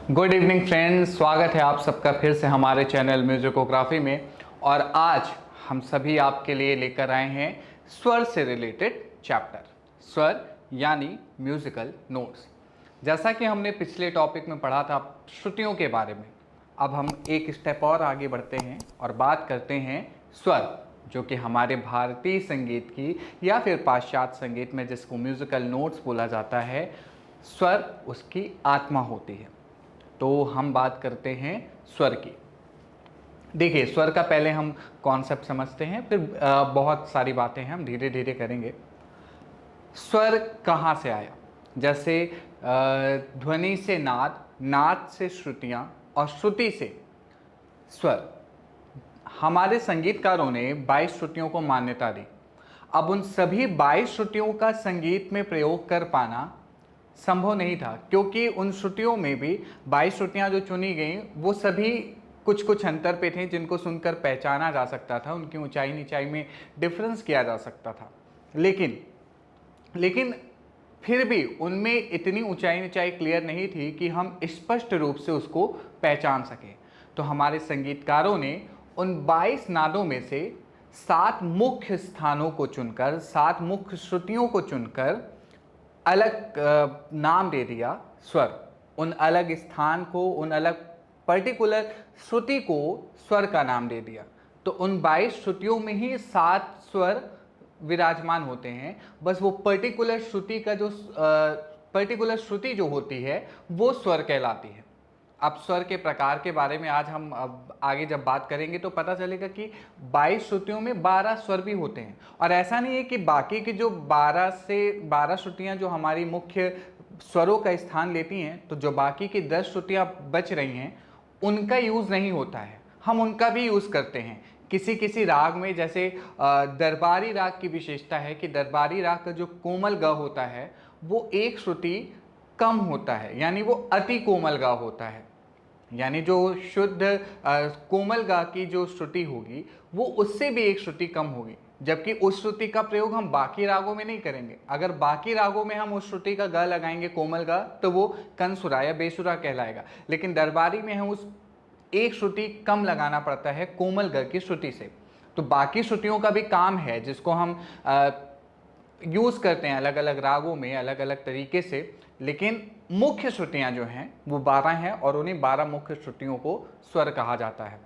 Good evening friends, स्वागत है आप सबका फिर से हमारे चैनल म्यूजिकोग्राफी में। और आज हम सभी आपके लिए लेकर आए हैं स्वर से रिलेटेड चैप्टर, स्वर यानी म्यूजिकल नोट्स। जैसा कि हमने पिछले टॉपिक में पढ़ा था श्रुतियों के बारे में, अब हम एक स्टेप और आगे बढ़ते हैं और बात करते हैं स्वर, जो कि हमारे भारतीय संगीत की या फिर पाश्चात्य संगीत में जिसको म्यूजिकल नोट्स बोला जाता है, स्वर उसकी आत्मा होती है। तो हम बात करते हैं स्वर की। देखिए, स्वर का पहले हम कॉन्सेप्ट समझते हैं, फिर बहुत सारी बातें हैं हम धीरे धीरे करेंगे। स्वर कहाँ से आया? जैसे ध्वनि से नाद, नाद से श्रुतियाँ और श्रुति से स्वर। हमारे संगीतकारों ने 22 श्रुतियों को मान्यता दी। अब उन सभी 22 श्रुतियों का संगीत में प्रयोग कर पाना संभव नहीं था, क्योंकि उन श्रुतियों में भी 22 श्रुतियाँ जो चुनी गई वो सभी कुछ कुछ अंतर पे थे, जिनको सुनकर पहचाना जा सकता था, उनकी ऊंचाई नीचाई में डिफरेंस किया जा सकता था। लेकिन लेकिन फिर भी उनमें इतनी ऊंचाई नीचाई क्लियर नहीं थी कि हम स्पष्ट रूप से उसको पहचान सकें। तो हमारे संगीतकारों ने उन 22 नादों में से 7 मुख्य स्थानों को चुनकर, 7 मुख्य श्रुतियों को चुनकर अलग नाम दे दिया स्वर। उन अलग स्थान को, उन अलग पर्टिकुलर श्रुति को स्वर का नाम दे दिया। तो उन 22 श्रुतियों में ही 7 स्वर विराजमान होते हैं। बस वो पर्टिकुलर श्रुति का जो पर्टिकुलर श्रुति जो होती है वो स्वर कहलाती है। अब स्वर के प्रकार के बारे में आज हम अब आगे जब बात करेंगे तो पता चलेगा कि 22 श्रुतियों में 12 स्वर भी होते हैं। और ऐसा नहीं है कि बाकी की जो 12 से 12 श्रुतियाँ जो हमारी मुख्य स्वरों का स्थान लेती हैं, तो जो बाकी की 10 श्रुतियाँ बच रही हैं उनका यूज़ नहीं होता है, हम उनका भी यूज़ करते हैं किसी किसी राग में। जैसे दरबारी राग की विशेषता है कि दरबारी राग का जो कोमल ग होता है वो एक श्रुति कम होता है, यानी वो अति कोमल गा होता है। यानी जो शुद्ध कोमल गा की जो श्रुति होगी वो उससे भी एक श्रुति कम होगी, जबकि उस श्रुति का प्रयोग हम बाकी रागों में नहीं करेंगे। अगर बाकी रागों में हम उस श्रुति का गा लगाएंगे, कोमल गा, तो वो कंसुरा या बेसुरा कहलाएगा। लेकिन दरबारी में हम उस एक श्रुति कम लगाना पड़ता है कोमल ग की श्रुति से। तो बाकी श्रुतियों का भी काम है जिसको हम यूज़ करते हैं अलग अलग रागों में अलग अलग तरीके से। लेकिन मुख्य श्रुतियाँ जो हैं वो 12 हैं और उन्हीं 12 मुख्य श्रुतियों को स्वर कहा जाता है।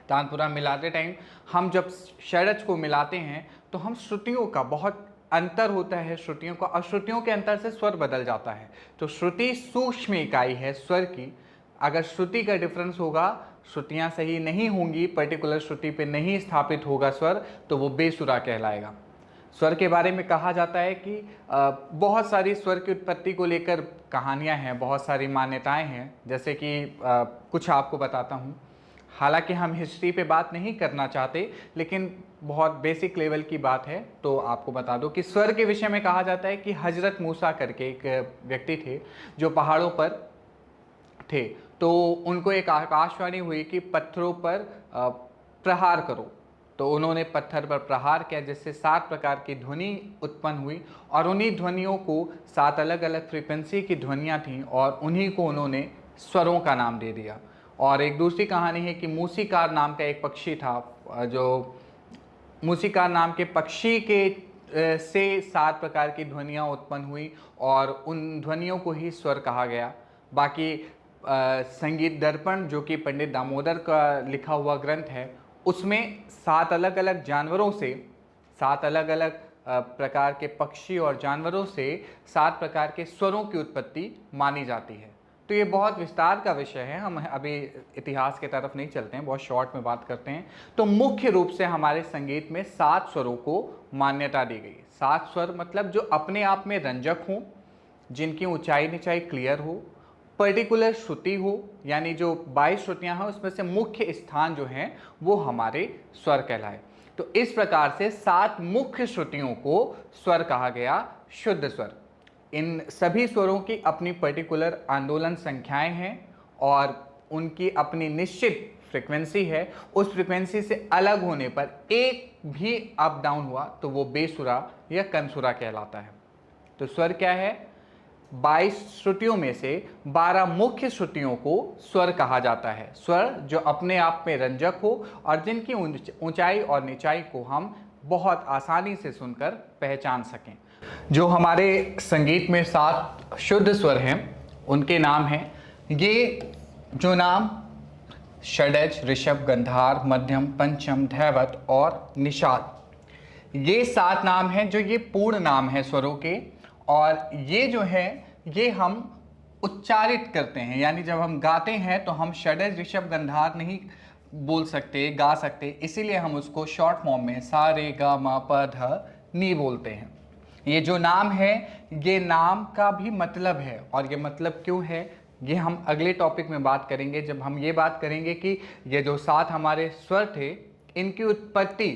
तानपुरा मिलाते टाइम हम जब षड्ज को मिलाते हैं तो हम श्रुतियों का बहुत अंतर होता है, श्रुतियों का, और श्रुतियों के अंतर से स्वर बदल जाता है। तो श्रुति सूक्ष्म इकाई है स्वर की। अगर श्रुति का डिफरेंस होगा, श्रुतियाँ सही नहीं होंगी, पर्टिकुलर श्रुति पे नहीं स्थापित होगा स्वर, तो वो बेसुरा कहलाएगा। स्वर के बारे में कहा जाता है कि बहुत सारी स्वर की उत्पत्ति को लेकर कहानियां हैं, बहुत सारी मान्यताएं हैं। जैसे कि कुछ आपको बताता हूं। हालांकि हम हिस्ट्री पे बात नहीं करना चाहते, लेकिन बहुत बेसिक लेवल की बात है तो आपको बता दो कि स्वर के विषय में कहा जाता है कि हजरत मूसा करके एक व्यक्ति थे जो पहाड़ों पर थे। तो उनको एक आकाशवाणी हुई कि पत्थरों पर प्रहार करो। तो उन्होंने पत्थर पर प्रहार किया, जिससे 7 प्रकार की ध्वनि उत्पन्न हुई, और उन्हीं ध्वनियों को 7 अलग अलग फ्रीक्वेंसी की ध्वनियाँ थीं और उन्हीं को उन्होंने स्वरों का नाम दे दिया। और एक दूसरी कहानी है कि मूसीकार नाम का एक पक्षी था, जो मूसीकार नाम के पक्षी के से 7 प्रकार की ध्वनियाँ उत्पन्न हुई और उन ध्वनियों को ही स्वर कहा गया। बाकी संगीत दर्पण, जो कि पंडित दामोदर का लिखा हुआ ग्रंथ है, उसमें 7 अलग अलग जानवरों से, 7 अलग अलग प्रकार के पक्षी और जानवरों से 7 प्रकार के स्वरों की उत्पत्ति मानी जाती है। तो ये बहुत विस्तार का विषय है, हम अभी इतिहास की तरफ नहीं चलते हैं, बहुत शॉर्ट में बात करते हैं। तो मुख्य रूप से हमारे संगीत में 7 स्वरों को मान्यता दी गई। 7 स्वर मतलब जो अपने आप में रंजक हों, जिनकी ऊंचाई नीचाई क्लियर हो, पर्टिकुलर श्रुति हो, यानी जो 22 श्रुतियाँ हैं उसमें से मुख्य स्थान जो हैं वो हमारे स्वर कहलाए। तो इस प्रकार से 7 मुख्य श्रुतियों को स्वर कहा गया, शुद्ध स्वर। इन सभी स्वरों की अपनी पर्टिकुलर आंदोलन संख्याएं हैं और उनकी अपनी निश्चित फ्रिक्वेंसी है। उस फ्रिक्वेंसी से अलग होने पर एक भी अप डाउन हुआ तो वो बेसुरा या कंसुरा कहलाता है। तो स्वर क्या है? 22 श्रुतियों में से 12 मुख्य श्रुतियों को स्वर कहा जाता है। स्वर जो अपने आप में रंजक हो और जिनकी ऊंचाई और निचाई को हम बहुत आसानी से सुनकर पहचान सकें। जो हमारे संगीत में 7 शुद्ध स्वर हैं उनके नाम हैं, ये जो नाम षडज, ऋषभ, गंधार, मध्यम, पंचम, धैवत और निषाद, ये 7 नाम हैं जो ये पूर्ण नाम है स्वरों के। और ये जो है ये हम उच्चारित करते हैं, यानी जब हम गाते हैं तो हम षडज, ऋषभ, गंधार नहीं बोल सकते, गा सकते, इसीलिए हम उसको शॉर्ट फॉर्म में सा रे गा मा प ध नी बोलते हैं। ये जो नाम है ये नाम का भी मतलब है, और ये मतलब क्यों है ये हम अगले टॉपिक में बात करेंगे, जब हम ये बात करेंगे कि ये जो 7 हमारे स्वर थे इनकी उत्पत्ति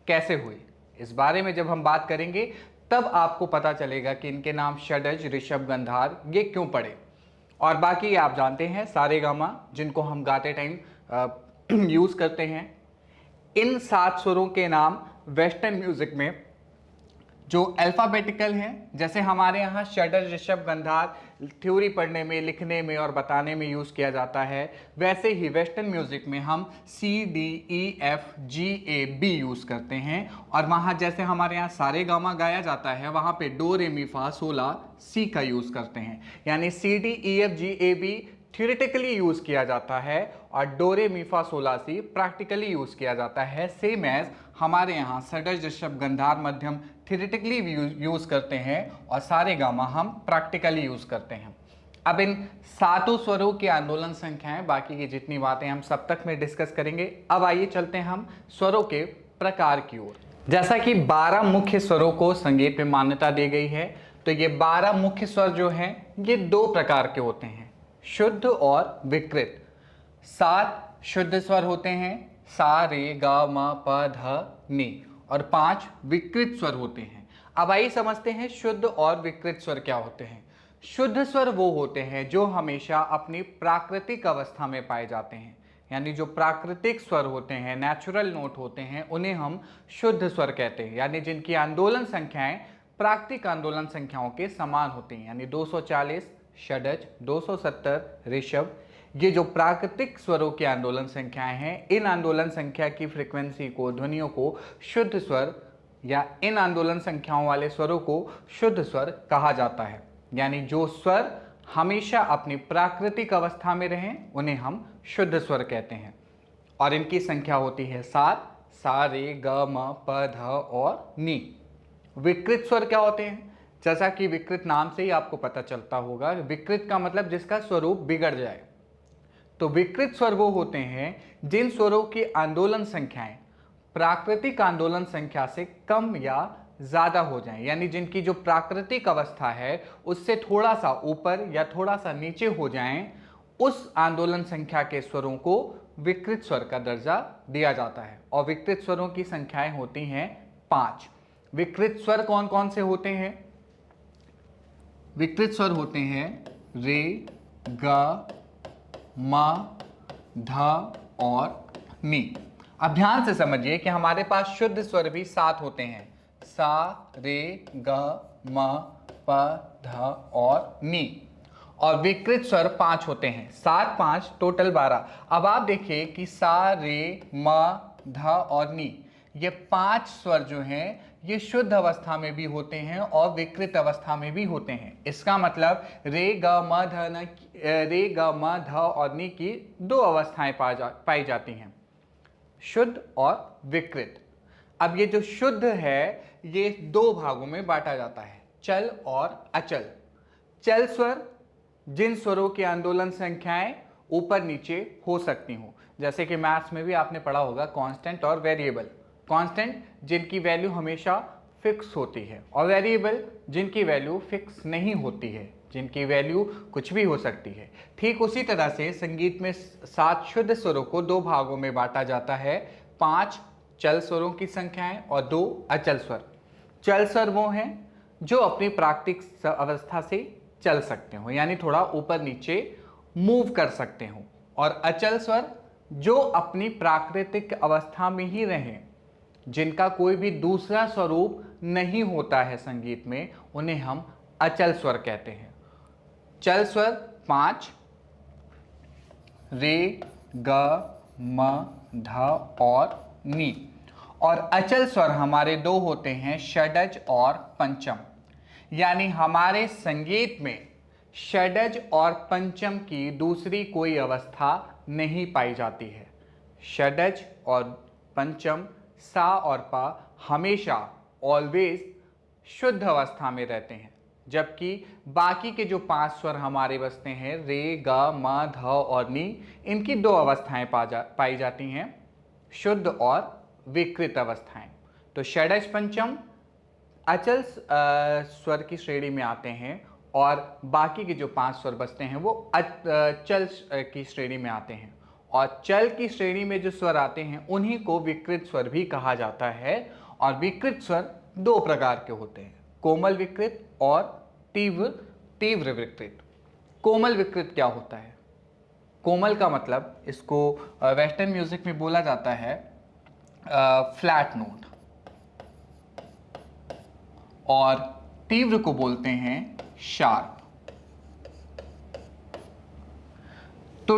कैसे हुई। इस बारे में जब हम बात करेंगे तब आपको पता चलेगा कि इनके नाम षडज, ऋषभ, गंधार ये क्यों पड़े। और बाकी आप जानते हैं सारेगामा, जिनको हम गाते टाइम यूज़ करते हैं। इन 7 स्वरों के नाम वेस्टर्न म्यूज़िक में जो अल्फ़ाबेटिकल हैं, जैसे हमारे यहाँ षडज, ऋषभ, गंधार थ्योरी पढ़ने में, लिखने में और बताने में यूज़ किया जाता है, वैसे ही वेस्टर्न म्यूज़िक में हम सी, D, E, F, G, A, B use करते हैं। और वहाँ जैसे हमारे यहाँ सारेगामा गाया जाता है, वहाँ पे डो, रे, मी, फा, सोला, सी का यूज़ करते हैं। यानी सी, D, E, F, G, A, B theoretically use किया जाता है और डो, रे, मी, फा, सोला, सी प्रैक्टिकली यूज़ किया जाता है। सेम एज हमारे यहाँ षडज, ऋषभ, गंधार, मध्यम थ्योरेटिकली यूज़ करते हैं और सारेगामा हम प्रैक्टिकली यूज़ करते हैं। अब इन 7 स्वरों की आंदोलन संख्याएं, बाकी की जितनी बातें हम सप्तक में डिस्कस करेंगे। अब आइए चलते हैं हम स्वरों के प्रकार की ओर। जैसा कि 12 मुख्य स्वरों को संगीत में मान्यता दी गई है, तो ये 12 मुख्य स्वर जो हैं ये 2 प्रकार के होते हैं, शुद्ध और विकृत। 7 शुद्ध स्वर होते हैं, सा, रे, गा, मा, प, ध, नी, और 5 विकृत स्वर होते हैं। अब आइए समझते हैं शुद्ध और विकृत स्वर क्या होते हैं। शुद्ध स्वर वो होते हैं जो हमेशा अपनी प्राकृतिक अवस्था में पाए जाते हैं, यानी जो प्राकृतिक स्वर होते हैं, नेचुरल नोट होते हैं, उन्हें हम शुद्ध स्वर कहते हैं। यानी जिनकी आंदोलन संख्याएं प्राकृतिक आंदोलन संख्याओं के समान होती हैं, यानी 240 षडज, 270 ऋषभ, ये जो प्राकृतिक स्वरों की आंदोलन संख्याएं हैं, इन आंदोलन संख्या की फ्रीक्वेंसी को, ध्वनियों को शुद्ध स्वर या इन आंदोलन संख्याओं वाले स्वरों को शुद्ध स्वर कहा जाता है। यानी जो स्वर हमेशा अपनी प्राकृतिक अवस्था में रहें उन्हें हम शुद्ध स्वर कहते हैं। और इनकी संख्या होती है 7, सा, रे, ग, म, प, ध और नी। विकृत स्वर क्या होते हैं? जैसा कि विकृत नाम से ही आपको पता चलता होगा, विकृत का मतलब जिसका स्वरूप बिगड़ जाए। तो विकृत स्वर वो होते हैं जिन स्वरों की आंदोलन संख्याएं प्राकृतिक आंदोलन संख्या से कम या ज़्यादा हो जाएं, यानी जिनकी जो प्राकृतिक अवस्था है उससे थोड़ा सा ऊपर या थोड़ा सा नीचे हो जाएं, उस आंदोलन संख्या के स्वरों को विकृत स्वर का दर्जा दिया जाता है। और विकृत स्वरों की संख्याएं होती हैं 5। विकृत स्वर कौन कौन से होते हैं? विकृत स्वर होते हैं रे, ग, म, ध और नी। अब ध्यान से समझिए कि हमारे पास शुद्ध स्वर भी 7 होते हैं, सा, रे, ग, म, प, ध और नी। और विकृत स्वर 5 होते हैं, 7, 5 टोटल 12। अब आप देखिए कि सा, रे, म, ध और नी, ये 5 स्वर जो हैं ये शुद्ध अवस्था में भी होते हैं और विकृत अवस्था में भी होते हैं। इसका मतलब रे, ग, म, ध और नी की 2 अवस्थाएं पाई जाती हैं, शुद्ध और विकृत। अब ये जो शुद्ध है ये 2 भागों में बांटा जाता है, चल और अचल। चल स्वर जिन स्वरों की आंदोलन संख्याएं ऊपर नीचे हो सकती हों, जैसे कि मैथ्स में भी आपने पढ़ा होगा कांस्टेंट और वेरिएबल। कांस्टेंट जिनकी वैल्यू हमेशा फिक्स होती है और वेरिएबल जिनकी वैल्यू फिक्स नहीं होती है, जिनकी वैल्यू कुछ भी हो सकती है। ठीक उसी तरह से संगीत में 7 शुद्ध स्वरों को 2 भागों में बांटा जाता है, 5 चल स्वरों की संख्याएं और 2 अचल स्वर। चल स्वर वो हैं जो अपनी प्राकृतिक अवस्था से चल सकते हो, यानी थोड़ा ऊपर नीचे मूव कर सकते हो। और अचल स्वर जो अपनी प्राकृतिक अवस्था में ही रहें, जिनका कोई भी दूसरा स्वरूप नहीं होता है संगीत में, उन्हें हम अचल स्वर कहते हैं। चल स्वर 5, रे, ग, म, ध और नी। और अचल स्वर हमारे दो होते हैं, षडज और पंचम। यानी हमारे संगीत में षडज और पंचम की दूसरी कोई अवस्था नहीं पाई जाती है। षडज और पंचम, सा और पा, हमेशा ऑलवेज शुद्ध अवस्था में रहते हैं, जबकि बाकी के जो 5 स्वर हमारे बसते हैं, रे, ग, म, ध और नी, इनकी 2 अवस्थाएं पाई जाती हैं, शुद्ध और विकृत अवस्थाएं। तो षडज पंचम अचल स्वर की श्रेणी में आते हैं और बाकी के जो 5 स्वर बचते हैं वो चल की श्रेणी में आते हैं। और चल की श्रेणी में जो स्वर आते हैं उन्हीं को विकृत स्वर भी कहा जाता है। और विकृत स्वर 2 प्रकार के होते हैं, कोमल विकृत और तीव्र विकृत। कोमल विकृत क्या होता है? कोमल का मतलब, इसको वेस्टर्न म्यूजिक में बोला जाता है फ्लैट नोट, और तीव्र को बोलते हैं शार्प। तो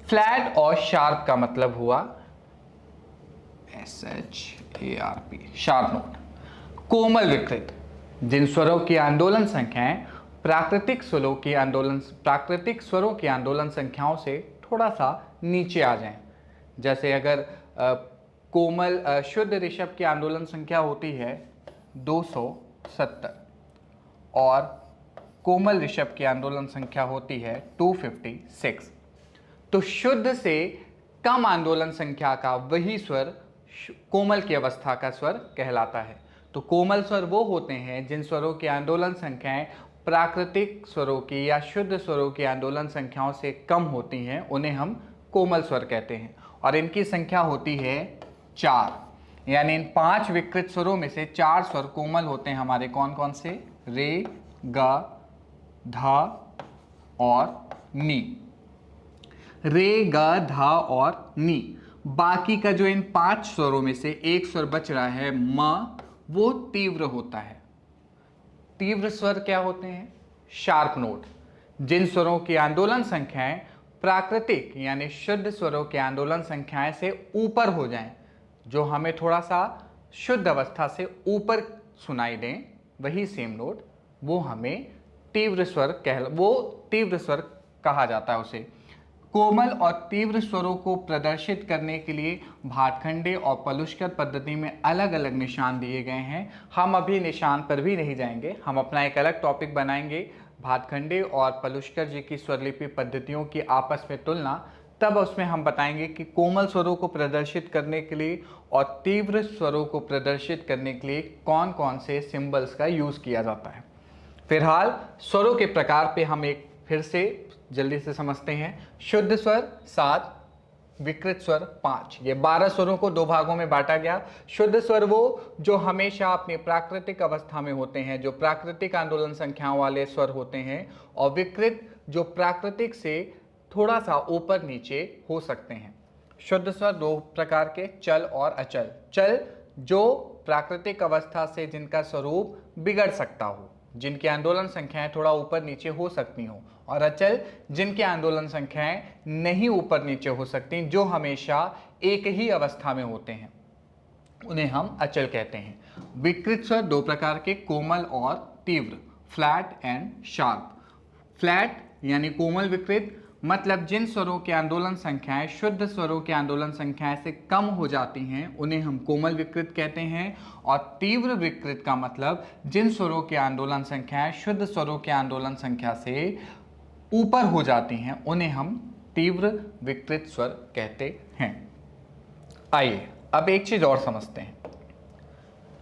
फ्लैट और शार्प का मतलब हुआ SHARP, शार्प नोट। कोमल विकृत, जिन स्वरों की आंदोलन संख्याएं प्राकृतिक स्वरों की आंदोलन संख्याओं से थोड़ा सा नीचे आ जाएं। जैसे अगर कोमल शुद्ध ऋषभ की आंदोलन संख्या होती है 270 और कोमल ऋषभ की आंदोलन संख्या होती है 256, तो शुद्ध से कम आंदोलन संख्या का वही स्वर कोमल की अवस्था का स्वर कहलाता है। तो कोमल स्वर वो होते हैं जिन स्वरों की आंदोलन संख्याएं प्राकृतिक स्वरों की या शुद्ध स्वरों की आंदोलन संख्याओं से कम होती हैं, उन्हें हम कोमल स्वर कहते हैं। और इनकी संख्या होती है 4, यानी इन 5 विकृत स्वरों में से 4 स्वर कोमल होते हैं हमारे। कौन कौन से? रे, ग, ध और नी। रे, ग, ध और नी। बाकी का जो इन 5 स्वरों में से एक स्वर बच रहा है म, वो तीव्र होता है। तीव्र स्वर क्या होते हैं? शार्प नोट, जिन स्वरों की आंदोलन संख्याएं प्राकृतिक यानी शुद्ध स्वरों की आंदोलन संख्याएं से ऊपर हो जाएं, जो हमें थोड़ा सा शुद्ध अवस्था से ऊपर सुनाई दें, वही सेम नोट, वो हमें तीव्र स्वर कहा जाता है उसे। कोमल और तीव्र स्वरों को प्रदर्शित करने के लिए भातखंडे और पलुष्कर पद्धति में अलग अलग निशान दिए गए हैं। हम अभी निशान पर भी नहीं जाएंगे, हम अपना एक अलग टॉपिक बनाएंगे, भातखंडे और पलुष्कर जी की स्वरलिपि पद्धतियों की आपस में तुलना। तब उसमें हम बताएंगे कि कोमल स्वरों को प्रदर्शित करने के लिए और तीव्र स्वरों को प्रदर्शित करने के लिए कौन कौन से सिंबल्स का यूज़ किया जाता है। फिलहाल स्वरों के प्रकार पे हम एक फिर से जल्दी से समझते हैं। शुद्ध स्वर 7, विकृत स्वर 5, ये 12 स्वरों को 2 भागों में बांटा गया। शुद्ध स्वर वो जो हमेशा अपनी प्राकृतिक अवस्था में होते हैं, जो प्राकृतिक आंदोलन संख्याओं वाले स्वर होते हैं, और विकृत जो प्राकृतिक से थोड़ा सा ऊपर नीचे हो सकते हैं। शुद्ध स्वर 2 प्रकार के, चल और अचल। चल जो प्राकृतिक अवस्था से जिनका स्वरूप बिगड़ सकता हो, जिनकी आंदोलन संख्याएं थोड़ा ऊपर नीचे हो सकती हो, और अचल जिनकी आंदोलन संख्याएं नहीं ऊपर नीचे हो सकती, जो हमेशा एक ही अवस्था में होते हैं, उन्हें हम अचल कहते हैं। विकृत स्वर 2 प्रकार के, कोमल और तीव्र, फ्लैट एंड शार्प। फ्लैट यानी कोमल विकृत, मतलब जिन स्वरों की आंदोलन संख्याएं शुद्ध स्वरों की आंदोलन संख्याएं से कम हो जाती हैं, उन्हें हम कोमल विकृत कहते हैं। और तीव्र विकृत का मतलब जिन स्वरों की आंदोलन संख्याएं शुद्ध स्वरों की आंदोलन संख्या से ऊपर हो जाती हैं, उन्हें हम तीव्र विकृत स्वर कहते हैं। आइए अब एक चीज और समझते हैं।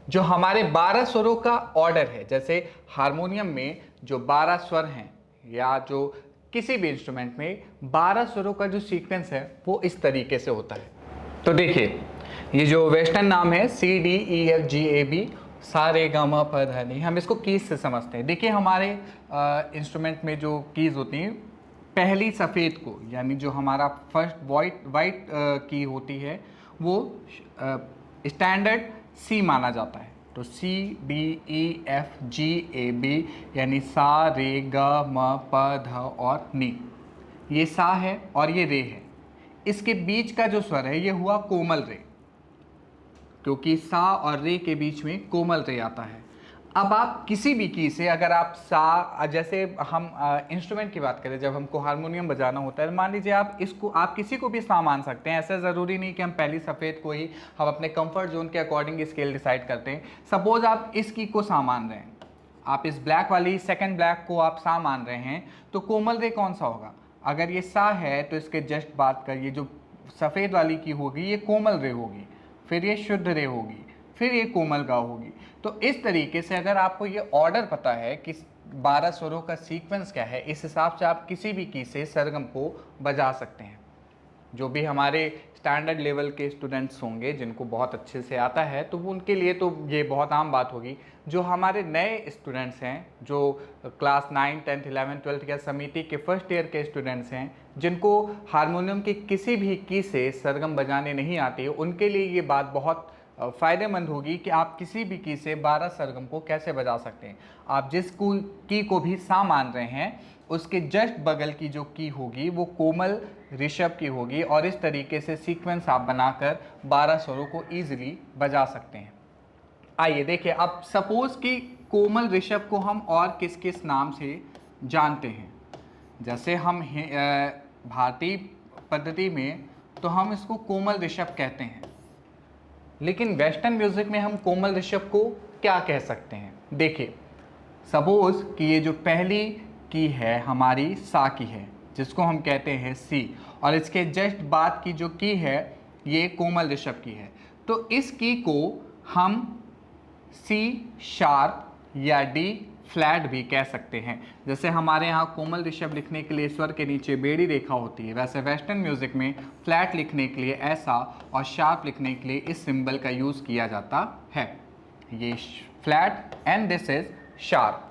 जो हमारे 12 स्वरों का ऑर्डर है, जैसे हारमोनियम में जो 12 स्वर हैं, या जो किसी भी इंस्ट्रूमेंट में 12 स्वरों का जो सीक्वेंस है वो इस तरीके से होता है। तो देखिए, ये जो वेस्टर्न नाम है CDEFGAB, सा रे गा मा पा धा नी, हम इसको कीज से समझते हैं। देखिए हमारे इंस्ट्रूमेंट में जो कीज होती हैं, पहली सफ़ेद को, यानी जो हमारा फर्स्ट वाइट की होती है, वो स्टैंडर्ड C माना जाता है। तो C D E F G A B यानी सा रे ग म प ध और नी, ये सा है और ये रे है। इसके बीच का जो स्वर है ये हुआ कोमल रे, क्योंकि सा और रे के बीच में कोमल रे आता है। अब आप किसी भी की से अगर आप सा, जैसे हम इंस्ट्रूमेंट की बात करें, जब हमको हारमोनियम बजाना होता है, मान लीजिए आप इसको, आप किसी को भी सा मान सकते हैं। ऐसा ज़रूरी नहीं कि हम पहली सफ़ेद को ही हम अपने कंफर्ट जोन के अकॉर्डिंग स्केल डिसाइड करते हैं। सपोज आप इस की को सा मान रहे हैं, आप इस ब्लैक वाली सेकेंड ब्लैक को आप सा मान रहे हैं, तो कोमल रे कौन सा होगा? अगर ये सा है तो इसके जस्ट बाद का ये जो सफ़ेद वाली की होगी ये कोमल रे होगी, फिर ये शुद्ध रे होगी, फिर ये कोमल गा होगी। तो इस तरीके से अगर आपको ये ऑर्डर पता है कि 12 स्वरों का सीक्वेंस क्या है, इस हिसाब से आप किसी भी की से सरगम को बजा सकते हैं। जो भी हमारे स्टैंडर्ड लेवल के स्टूडेंट्स होंगे जिनको बहुत अच्छे से आता है, तो वो उनके लिए तो ये बहुत आम बात होगी। जो हमारे नए स्टूडेंट्स हैं, जो क्लास 9, 10, 11, 12 या समिति के फर्स्ट ईयर के स्टूडेंट्स हैं, जिनको हारमोनियम की किसी भी की से सरगम बजाने नहीं आती है, उनके लिए ये बात बहुत फ़ायदेमंद होगी कि आप किसी भी की से 12 सरगम को कैसे बजा सकते हैं। आप जिस की को भी सा मान रहे हैं, उसके जस्ट बगल की जो की होगी वो कोमल ऋषभ की होगी, और इस तरीके से सीक्वेंस आप बनाकर 12 स्वरों को ईजिली बजा सकते हैं। आइए देखिए, अब सपोज कि कोमल ऋषभ को हम और किस किस नाम से जानते हैं। जैसे हम भारतीय पद्धति में तो हम इसको कोमल ऋषभ कहते हैं, लेकिन वेस्टर्न म्यूज़िक में हम कोमल ऋषभ को क्या कह सकते हैं? देखिए, सपोज कि ये जो पहली की है हमारी सा की है, जिसको हम कहते हैं सी, और इसके जस्ट बाद की जो की है ये कोमल ऋषभ की है। तो इस की को हम सी शार्प या डी फ्लैट भी कह सकते हैं। जैसे हमारे यहाँ कोमल ऋषभ लिखने के लिए स्वर के नीचे बेड़ी रेखा होती है, वैसे वेस्टर्न म्यूज़िक में फ्लैट लिखने के लिए ऐसा और शार्प लिखने के लिए इस सिंबल का यूज़ किया जाता है। ये flat and this is sharp.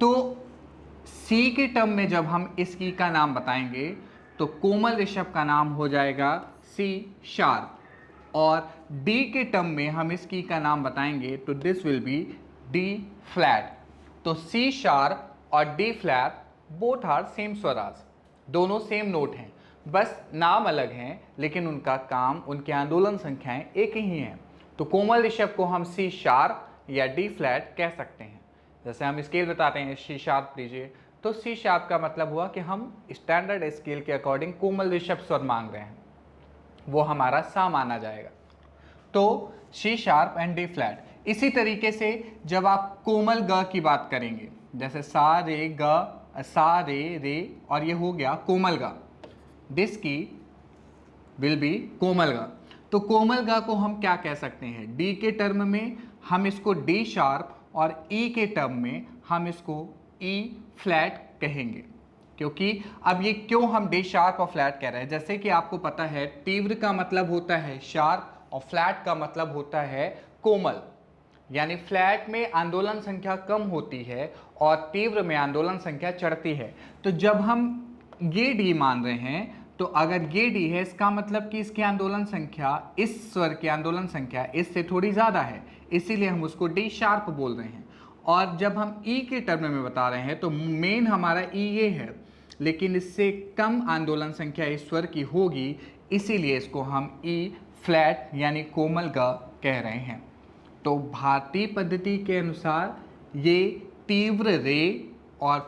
तो सी के टर्म में जब हम इस की का नाम बताएंगे तो कोमल ऋषभ का नाम हो जाएगा सी शार्प, और डी के टर्म में हम इस की का नाम बताएंगे तो this will be D flat. तो सी शार्प और D flat both are same स्वराज, दोनों सेम नोट हैं, बस नाम अलग हैं, लेकिन उनका काम, उनकी आंदोलन संख्याएं एक ही हैं। तो कोमल ऋषभ को हम सी शार्प या डी फ्लैट कह सकते हैं। जैसे हम स्केल बताते हैं सी शार्प लीजिए, तो सी शार्प का मतलब हुआ कि हम स्टैंडर्ड स्केल के अकॉर्डिंग कोमल ऋषभ स्वर मांग रहे हैं, वो हमारा सा माना जाएगा। तो C sharp and D flat. इसी तरीके से जब आप कोमल ग की बात करेंगे, जैसे सा रे ग, सा रे रे, और ये हो गया कोमल गा, दिस की विल बी कोमल गा। तो कोमल गा को हम क्या कह सकते हैं? डी के टर्म में हम इसको डी शार्प और ई के टर्म में हम इसको ई फ्लैट कहेंगे। क्योंकि अब ये क्यों हम डी शार्प और फ्लैट कह रहे हैं? जैसे कि आपको पता है तीव्र का मतलब होता है शार्प और फ्लैट का मतलब होता है कोमल, यानी फ्लैट में आंदोलन संख्या कम होती है और तीव्र में आंदोलन संख्या चढ़ती है। तो जब हम ये डी मान रहे हैं, तो अगर ये डी है, इसका मतलब कि इसकी आंदोलन संख्या, इस स्वर की आंदोलन संख्या इससे थोड़ी ज़्यादा है, इसीलिए हम उसको डी शार्प बोल रहे हैं। और जब हम ई के टर्म में बता रहे हैं तो मेन हमारा ई ये है, लेकिन इससे कम आंदोलन संख्या इस स्वर की होगी, इसीलिए इसको हम ई फ्लैट यानी कोमल गा कह रहे हैं। तो भारतीय पद्धति के अनुसार ये तीव्र रे और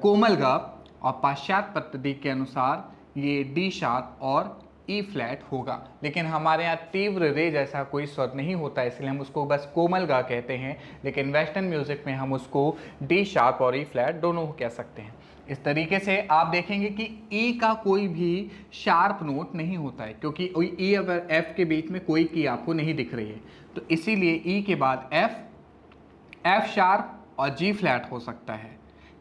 कोमल गा, और पाश्चात्य पद्धति के अनुसार ये डी शार्प और ई फ्लैट होगा। लेकिन हमारे यहाँ तीव्र रे जैसा कोई स्वर नहीं होता, इसलिए हम उसको बस कोमल गा कहते हैं, लेकिन वेस्टर्न म्यूज़िक में हम उसको डी शार्प और ई फ्लैट दोनों कह सकते हैं। इस तरीके से आप देखेंगे कि ई का कोई भी शार्प नोट नहीं होता है, क्योंकि ई अगर एफ के बीच में कोई की आपको नहीं दिख रही है, तो इसीलिए ई के बाद एफ शार्प और जी फ्लैट हो सकता है।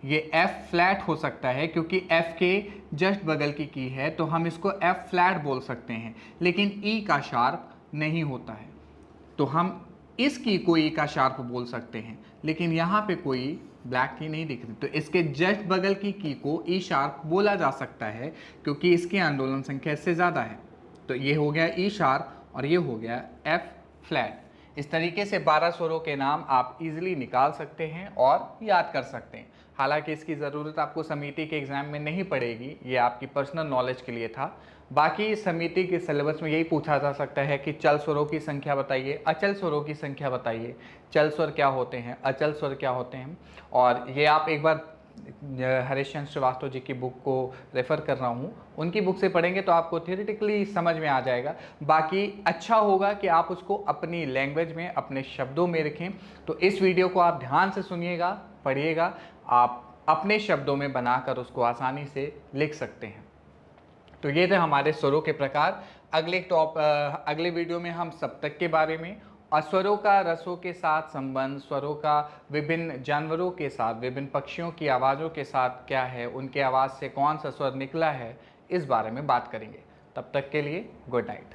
ये एफ फ्लैट हो सकता है क्योंकि एफ के जस्ट बगल की है, तो हम इसको एफ फ्लैट बोल सकते हैं, लेकिन ई का शार्प नहीं होता है, तो हम इस की को ई का शार्प बोल सकते हैं, लेकिन यहाँ पे कोई ब्लैक की नहीं दिख रही, तो इसके जस्ट बगल की को ई शार्प बोला जा सकता है क्योंकि इसकी आंदोलन संख्या इससे ज़्यादा है। तो ये हो गया ई शार्प और ये हो गया एफ फ्लैट। इस तरीके से 12 स्वरों के नाम आप इजीली निकाल सकते हैं और याद कर सकते हैं। हालांकि इसकी ज़रूरत आपको समिति के एग्ज़ाम में नहीं पड़ेगी, ये आपकी पर्सनल नॉलेज के लिए था। बाकी समिति के सिलेबस में यही पूछा जा सकता है कि चल स्वरों की संख्या बताइए, अचल स्वरों की संख्या बताइए, चल स्वर क्या होते हैं, अचल स्वर क्या होते हैं। और ये आप एक बार हरीश चंद्र श्रीवास्तव जी की बुक को रेफ़र कर रहा हूँ, उनकी बुक से पढ़ेंगे तो आपको थियोरेटिकली समझ में आ जाएगा। बाकी अच्छा होगा कि आप उसको अपनी लैंग्वेज में, अपने शब्दों में रखें। तो इस वीडियो को आप ध्यान से सुनिएगा, पढ़िएगा, आप अपने शब्दों में बनाकर उसको आसानी से लिख सकते हैं। तो ये थे हमारे स्वरों के प्रकार। अगले वीडियो में हम सप्तक के बारे में, स्वरों का रसों के साथ संबंध, स्वरों का विभिन्न जानवरों के साथ, विभिन्न पक्षियों की आवाज़ों के साथ क्या है, उनके आवाज़ से कौन सा स्वर निकला है, इस बारे में बात करेंगे। तब तक के लिए गुड नाइट।